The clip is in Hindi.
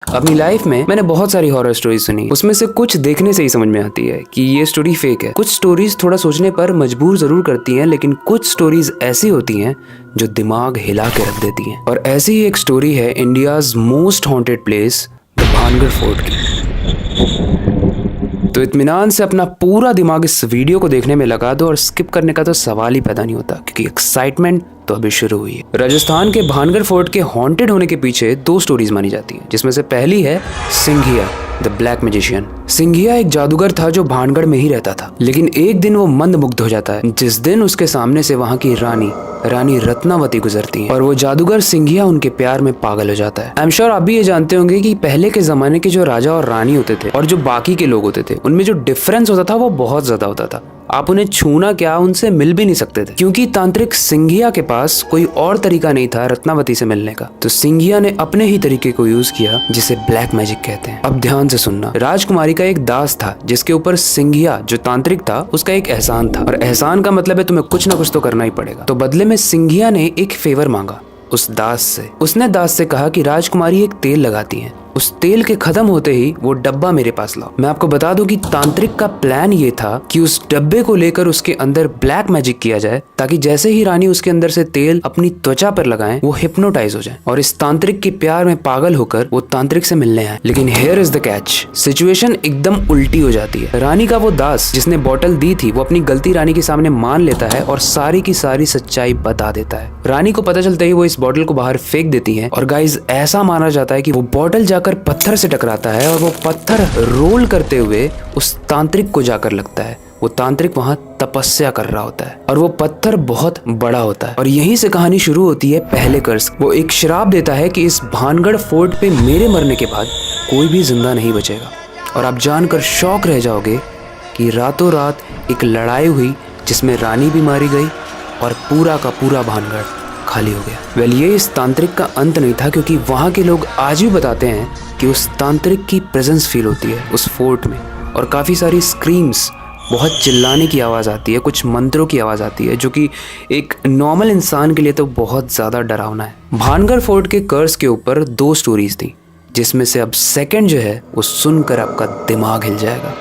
अपनी लाइफ में मैंने बहुत सारी हॉरर स्टोरी सुनी। उसमें से कुछ देखने से ही समझ में आती है कि ये स्टोरी फेक है। कुछ स्टोरीज थोड़ा सोचने पर मजबूर जरूर करती हैं, लेकिन कुछ स्टोरीज ऐसी होती हैं जो दिमाग हिला के रख देती हैं। और ऐसी ही एक स्टोरी है India's most haunted place the Bhangarh fort की। तो इत्मीनान से अपना पूरा दिमाग इस वीडियो को देखने में लगा दो और स्किप करने का तो सवाल ही पैदा नहीं होता, क्योंकि एक्साइटमेंट तो अभी शुरू हुई है। राजस्थान के भानगढ़ फोर्ट के हॉन्टेड होने के पीछे दो स्टोरीज मानी जाती हैं, जिसमें से पहली है Singhiya the black magician. Singhiya एक जादूगर था जो भानगढ़ में ही रहता था, लेकिन एक दिन वो मंदमुग्ध हो जाता है जिस दिन उसके सामने से वहाँ की रानी रत्नावती गुजरती है और वो जादूगर सिंघिया उनके प्यार में पागल हो जाता है। आई एम श्योर आप भी ये जानते होंगे कि पहले के जमाने के जो राजा और रानी होते थे और जो बाकी के लोग होते थे, उनमें जो डिफरेंस होता था वो बहुत ज्यादा होता था। आप उन्हें छूना क्या, उनसे मिल भी नहीं सकते थे, क्योंकि तांत्रिक सिंघिया के पास कोई और तरीका नहीं था रत्नावती से मिलने का। तो सिंघिया ने अपने ही तरीके को यूज किया, जिसे ब्लैक मैजिक कहते हैं। अब ध्यान से सुनना। राजकुमारी का एक दास था जिसके ऊपर सिंघिया जो तांत्रिक था उसका एक एहसान था, और एहसान का मतलब है तुम्हें कुछ ना कुछ तो करना ही पड़ेगा। तो बदले में सिंघिया ने एक फेवर मांगा उस दास से। उसने दास से कहा कि राजकुमारी एक तेल लगाती हैं, उस तेल के खत्म होते ही वो डब्बा मेरे पास लाओ। मैं आपको बता दूं कि तांत्रिक का प्लान ये था कि उस डब्बे को लेकर उसके अंदर ब्लैक मैजिक किया जाए, ताकि जैसे ही रानी उसके अंदर से तेल अपनी त्वचा पर लगाएं, वो हिप्नोटाइज हो जाए और इस तांत्रिक के प्यार में पागल होकर वो तांत्रिक से मिलने आए। लेकिन here is the catch, situation एकदम उल्टी हो जाती है। रानी का वो दास जिसने बोतल दी थी, वो अपनी गलती रानी के सामने मान लेता है और सारी की सारी सच्चाई बता देता है। रानी को पता चलता ही वो इस बोतल को बाहर फेंक देती है, और गाइज ऐसा माना जाता है कि वो बोतल जाकर पत्थर से टकराता है और वो पत्थर रोल करते हुए उस तांत्रिक को जाकर लगता है। वो तांत्रिक वहां तपस्या कर रहा होता है और वो पत्थर बहुत बड़ा होता है। और यहीं से कहानी शुरू होती है पहले कर्स। वो एक श्राप देता है कि इस भानगढ़ फोर्ट पे मेरे मरने के बाद कोई भी जिंदा नहीं बचेगा। और आप जानकर शॉक रह जाओगे कि रातों रात एक लड़ाई हुई जिसमें रानी भी मारी गई और पूरा का पूरा भानगढ़ खाली हो गया। वेल, ये इस तांत्रिक का अंत नहीं था, क्योंकि वहाँ के लोग आज भी बताते हैं कि उस तांत्रिक की प्रेजेंस फील होती है उस फोर्ट में, और काफ़ी सारी स्क्रीम्स, बहुत चिल्लाने की आवाज़ आती है, कुछ मंत्रों की आवाज़ आती है, जो कि एक नॉर्मल इंसान के लिए तो बहुत ज़्यादा डरावना है। भानगढ़ फोर्ट के कर्स के ऊपर दो स्टोरीज थी, जिसमें से अब सेकंड जो है वो सुनकर आपका दिमाग हिल जाएगा।